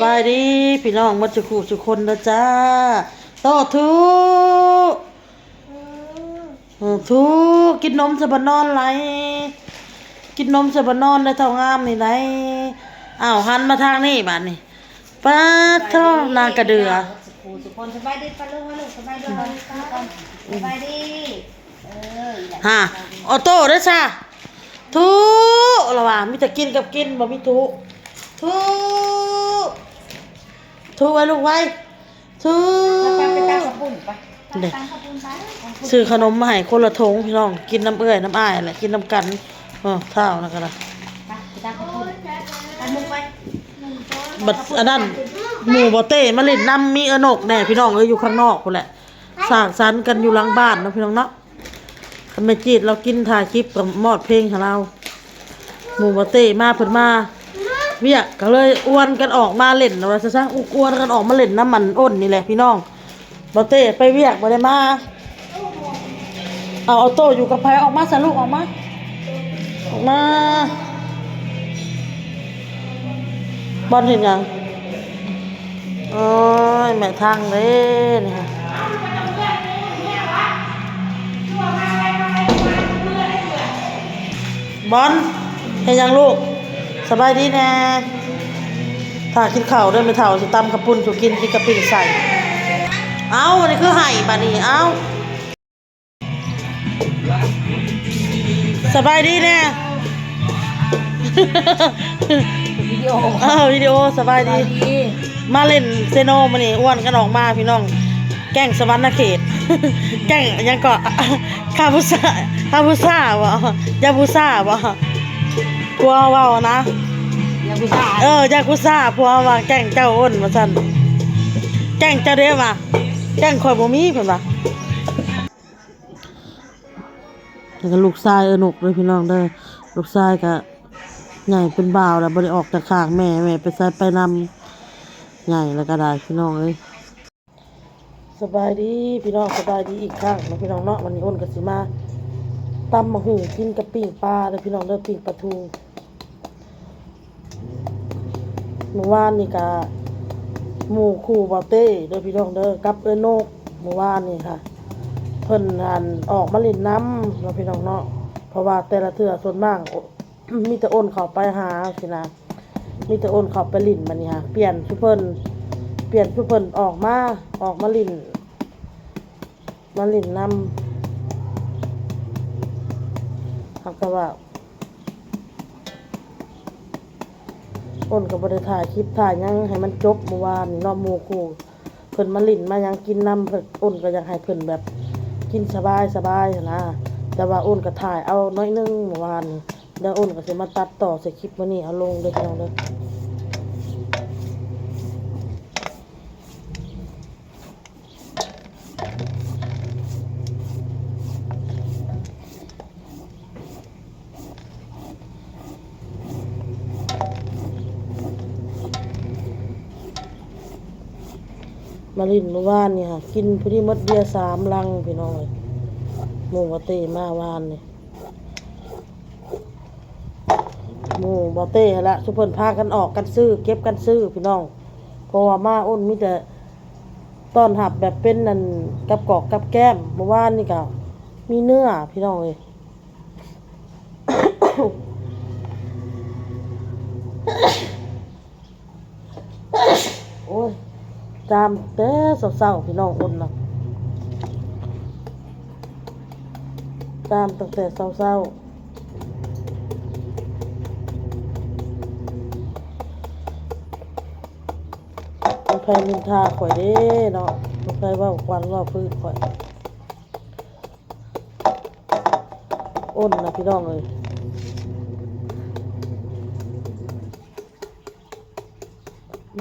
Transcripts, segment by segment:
บายดีพี่น้องมาจุกจุกคนนะจ้าโตทุทุกินนมจะบนอนไรกินนมจะบนอนได้เท่างามนี่ไรอ้าวหันมาทางนี้บ้านนี่ป้าท่อนากระเดือสุคนสบายดีป้าลุงลูกสบายดีป้าสบายดีฮะออโต้ด้วยจ้าทุระหว่างมิจะกินกับกินบ่มีทุไว้ลูกไว้ทุไปตั้งข้าวปุ้นไปเด็กซื้อขนมมาให้คนละทงพี่น้องกินน้ำเอื้อยน้ำอ้ายแหละกินน้ำกันเท่านะกันละไปตั้งข้าวปุ้นตั้งมุกไปบัดอันนั้นหมู่บ่เต้มาเล่นน้ำมีอนกแน่พี่น้องอยู่ข้างนอกคนแหละสร้างสรรค์กันอยู่หลังบ้านนะพี่น้องเนาะทำไมจีดเรากินถ่ายคลิปกับมอดเพลงของเราหมู่บ่เต้มาเพิ่นมาเวียกก็เลยอ้วนกันออกมาเล่นอะไรซะอ้วนกันออกมาเล่นน้ำมันอ้นนี่แหละพี่น้องบ่เต้ไปเวียกบ่ได้มาเอาโต้อยู่กับไผออกมาซะลูกออกมาบอลเห็นยังโอ้ยแม่ทางเลยนี่ค่ะบอลเห็นยังลูกสบายดีแน่ถ้ากินข้าวด้วยไม่เท่าสิตำกระปุ่นสุกินกระปิ่นใส่เอาอันนี้คือไห่บานี่เอาสบายดีแน่วิดีโอสบายดีมาเล่นเซโนมานี่อ้วนกันออกมาพี่น้องแก่งสวรรค์เขตแก่งยังเกาะคาบุซ่าวะยาบุซ่าวะกลัวว่าวนะยากุซ่ายากุซ่าพวกว่าแก่งเจ้าอ้นมาสั่นแก่งเจ้าเด้มาแก่งข่อยบ่มีเพิ่นว่าแล้วก็ลูกชายหนุกเลยพี่น้องเด้อลูกชายก็ใหญ่เป็นบ่าวแล้วบ่ได้ออกจากข้างแม่ไปใส่ไปนำใหญ่แล้วก็ได้พี่น้องเอ้ยสบายดีพี่น้องสบายดีอีกครั้งนะพี่น้องเนาะวันนี้อ้นก็สิมาตำมะหูกินกับปิ้งปลาเด้อพี่น้องเด้อปิ้งปลาทูเมื่อวานนี่ก็หมู่คู่บ่เต้เด้อพี่น้องเด้อกับโนกเมื่อวานนี่ค่ะเพิ่นออกมาเล่นน้ำเนาะพี่น้องเนาะเพราะว่าแต่ละเทื่อส่วนมากมีแต่อ้นเข้าไปหาสินะมีแต่อ้นเข้าไปลิ้นบัดนี้ค่ะเปลี่ยนซุเพิ่นออกมาลิ้นน้ำครับแต่ว่าอ้นก็บ่ได้ถ่ายคลิปถ่ายยังให้มันจบเมื่อวานเนาะหมู่คู่เพิ่นมาลิ้นมายังกินน้ำเพิ่นอ้นก็อยากให้เพิ่นแบบกินสบายนะแต่ว่าอ้นก็ถ่ายเอาน้อยนึงเมื่อวานเดี๋ยวอ้นก็สิมาตัดต่อใส่คลิปมื้อนี้เอาลงเด้อพี่น้องเด้อมาลิ้นเมื่อวานนี่ค่ะกินพอดีหมดเบียร์3 ลังพี่น้องหมู่บ่เต้มาวานนี่หมู่บ่เต้ละทุกคนพากันออกกันซื้อเก็บกันซื้อพี่น้องเพราะว่ามาอ้นมีแต่ต้อนรับแบบเป็นนั่นกับกอกกับแก้มเมื่อวานนี่ก็มีเนื้อพี่น้องเอ้ย โอ้ยจามแต่เศร้าๆพี่น้องอ้นน่ะจามตั้งแต่เศร้ามันใครนินทาข่อยเด้เนาะมันใครว่าควันว่าพื้นข่อยอ้นนะพี่น้องเลย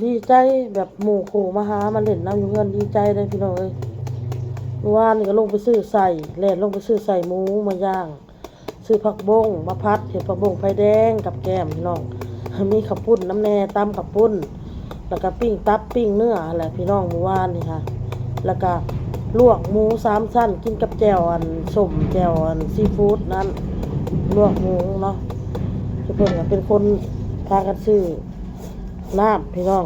ดีใจแบบหมู่คู่มาหามาเล่นน้ำอยู่เงินดีใจเลยพี่น้องเลยเมื่อวานนี่ก็ลงไปซื้อใส่แล่นลงไปซื้อใส่หมูมาย่างซื้อผักบงมาพัดเห็ดผักบงไฟแดงกับแก้มพี่น้องมีข้าวปุ้นน้ำแหน่ตำข้าวปุ้นแล้วก็ปิ้งตับปิ้งเนื้ออะไรพี่น้องเมื่อวานนี่ค่ะแล้วก็ลวกหมู3 ชั้นกินกับแจ่วส้มแจ่วซีฟู้ดนั้นลวกหมูเนาะทุกคนก็เป็นคนพากันซื้อน้ำพี่น้อง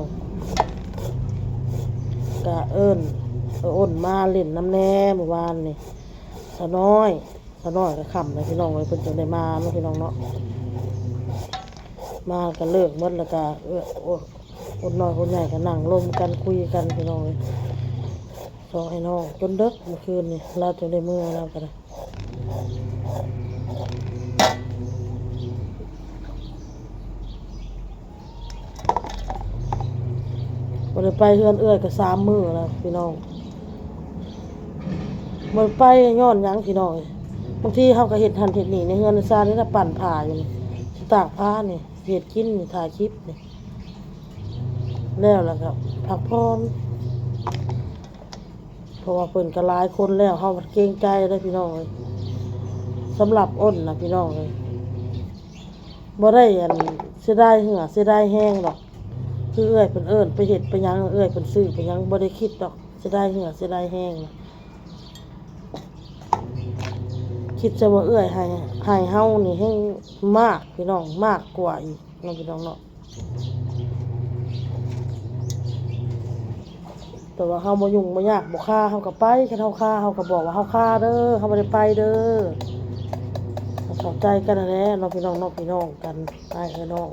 ก็เอิ้นอ้นมาเล่นน้ำแน่เมื่อวานนี่สะน้อยก็ค่ำนะพี่น้องเอ้ยเพิ่นจะได้มาเนาะพี่น้องเนาะมาก็เลิกหมดแล้วก็คนน้อยคนใหญ่ก็นั่งร่วมกันคุยกันพี่น้องเอ้ยสองไอ้น้องจนดึกเมื่อคืนนี่เราจะได้มื้อแล้วก็ได้บ่ได้ไปเฮือนเอื้อยก็3 มื้อแล้วพี่น้องบ่ได้ไปย้อนหยังพี่น้องเอ้ยบางทีเฮาก็เฮ็ดหั่นเฮ็ดนี่ในเฮือนในซ่านนี่น่ะปั่นผ้าอยู่นี่สิตากผ้านี่เฮ็ดกินนี่ถ่ายคลิปนี่แล้วก็พักผ่อนเพราะว่าเพิ่นก็หลายคนแล้วเฮาเกรงใจเด้อพี่น้องเอ้ยสำหรับอ้นน่ะพี่น้องเอ้ยบ่ได้เสียดายเหงื่อเสียดายแห้งดอกคือเอื้อยเพิ่นเอิ้นไปเฮ็ดไปหยังเอื้อยเพิ่นซื้อไปหยังบ่ได้คิดดอกเสียดายเหงื่อเสียดายแห้งนะคิดซะว่าเอื้อยให้เฮานี่แฮงมากพี่น้องมากกว่าอีกเนาะพี่น้องเนาะแต่ว่าเฮาบ่ยุ่งบ่ยากบ่ฆ่าเฮาก็ไปคันเฮาฆ่าเฮาก็บอกว่าเฮาฆ่าเด้อเฮาบ่ได้ไปเด้อเข้าใจกันนั่นแหละเนาะพี่น้องกันอ้ายกับน้อง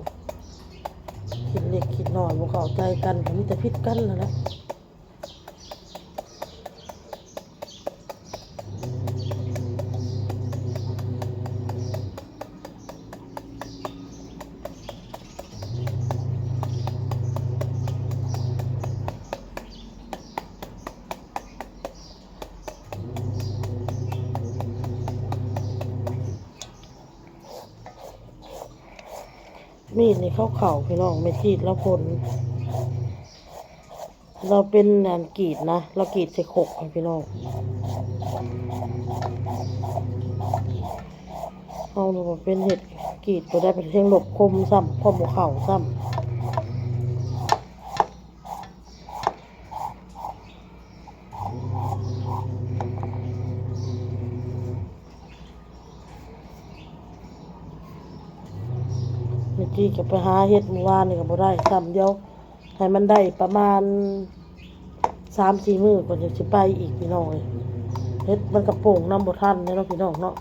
คิดเล็กคิดน้อยบ่เข้าใจกันก็มีแต่ผิดกันนั่นแหละมีดนี่เข้าพี่น้องไม่ขีดแล้วผลเราเป็นกรีดนะเรากรีดใส่ขกให้พี่น้องเอาหนูเป็นเห็ดกรีดก็ได้เป็นเชียงหลบคมซ้ำคมหัวเข่าซ้ำเมื่อกี้ก็ไปหาเห็ดเมื่อวานนี่ก็บ่ได้ซ้ำเดียวให้มันได้ประมาณ3-4 มื้อก่อนจะสิไปอีกพี่น้องเลยเห็ดมันกระโป่งน้ำบ่ทันเนาะพี่น้องเนาะ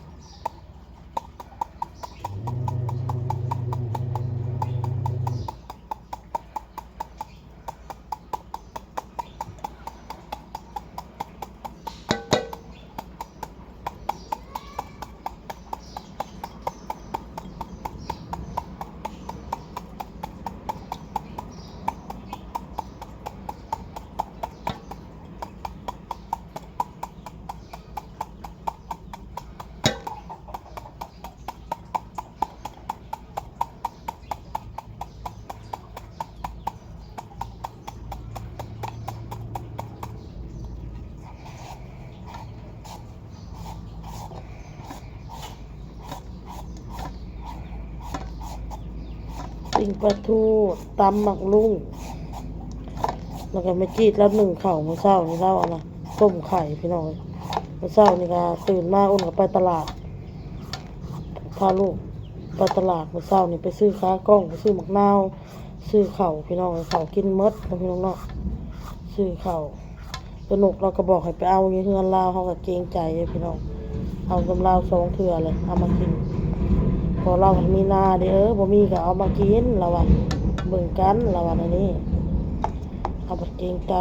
ปิ้งปลาทูตำหมักลุงแล้วก็ไม่จีดแล้ว1ข้าวมื้อเช้านี่เล่านะต้มไข่พี่น้องมื้อเช้านี่ก็ตื่นมาอุ่นก็ไปตลาดพาลูกไปตลาดมื้อเช้านี่ไปซื้อค้ากล้องไปซื้อหมักนาวซื้อข้าวพี่น้องข้าวกินหมดพี่น้องเนาะซื้อข้าวสนุกเราก็บอกให้ไปเอาอยู่เฮือนลาวเฮาก็เกรงใจพี่น้องเอาสำลาว2 เทื่อเลยเอามากินพอเรามีนาเด้บ่มีก็เอามากินเราว่าเบิ่งกันเราว่าอันนี้เอาบ่เกรงใจ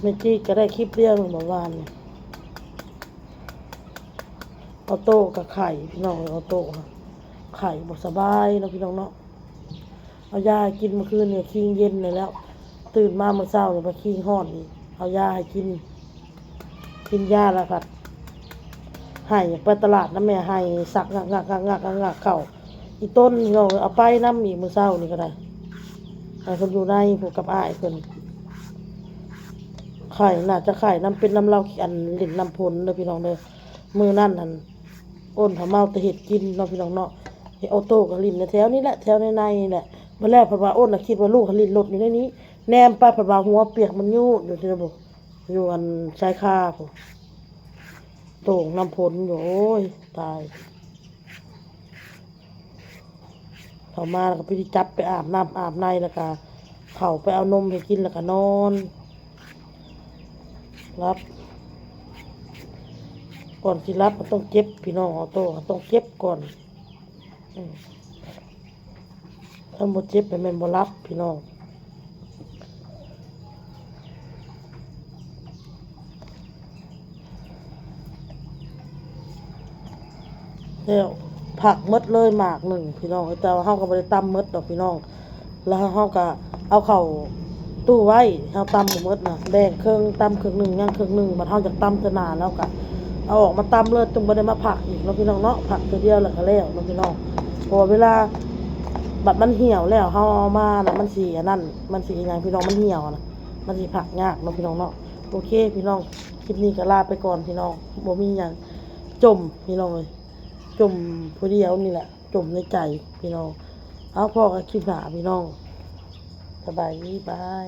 เมจิก็ได้คลิปเดียวเมื่อวานนี่ออโต้กับไข่พี่น้องออโต้ค่ะไข่บ่สบายเนาะพี่น้องเนาะเอายาให้กินเมื่อคืนเนี่ยคิงเย็นเลยแล้ว ตื่นมาเมื่อเช้าเนี่ยมาคิงฮ้อนอีกเอายาให้กินยาแล้วค่ะให้ไปตลาดน้ำแม่ให้สักงักเข้าอีต้นพี่น้องเอาไปน้ำอีกมื้อเช้านี่ก็ได้ให้เพิ่นอยู่ในผูกกับอ้ายเพิ่นไข่น่าจะไข่น้ำเป็นน้ำเหล้าอันลิ้นน้ำพลเด้อพี่น้องเด้อมื้อนั้นนั่นอ้นเขาเมาแต่เห็ดกินเนาะพี่น้องเนาะเฮ็ดออโต้กับลิ้นในแถวนี้แหละแถวในนี่แหละเมื่อแรกเพิ่นว่าอ้นน่ะคิดว่าลูกเขาลิ้นรถอยู่ในนี้แนมไปเพิ่นว่าหัวเปียกมันยูดอยู่ที่ระบบอยู่อันชายคาพุ่นโต่งน้ำพลอยู่โอ้ยตายเขามาแล้วก็ไปจับไปอาบน้ำอาบในแล้วก็เข้าไปเอานมให้กินแล้วก็นอนรับก่อนสิรับก็ต้องเจ็บพี่น้องออโต้ก็ต้องเจ็บก่อนถ้าบ่เจ็บไปแม่นบ่รับพี่น้องแล้วผักหมดเลยหมากหนึ่งพี่น้องแต่ว่าเฮาก็บ่ได้ตำหมดดอกพี่น้องแล้วเฮาก็เอาเข้าตู้ไว้เฮาตำบ่หมดน่ะแบ่งครึ่งตำครึ่งหนึงย่างครึ่งหนึงบัดเฮาอยากตำซะหนาแล้วก็เอาออกมาตำเลยจึงบ่ได้มาผักอีกเนาะพี่น้องเนาะผักตัวเดียวแล้วก็แล้วเนาะพี่น้องเพราะว่าเวลาบัดมันเหี่ยวแล้วเฮาเอามาน่ะมันสิอันนั้นมันสิหยังพี่น้องมันเหี่ยวน่ะมันสิผักยากเนาะพี่น้องเนาะโอเคพี่น้องคลิปนี้ก็ลาไปก่อนพี่น้องบ่มีหยังจมพี่น้องเอ้ยจมผู้เดียวนี่แหละจมในใจพี่น้องเอาพอกับคลิปหน้าพี่น้องสบายดีบาย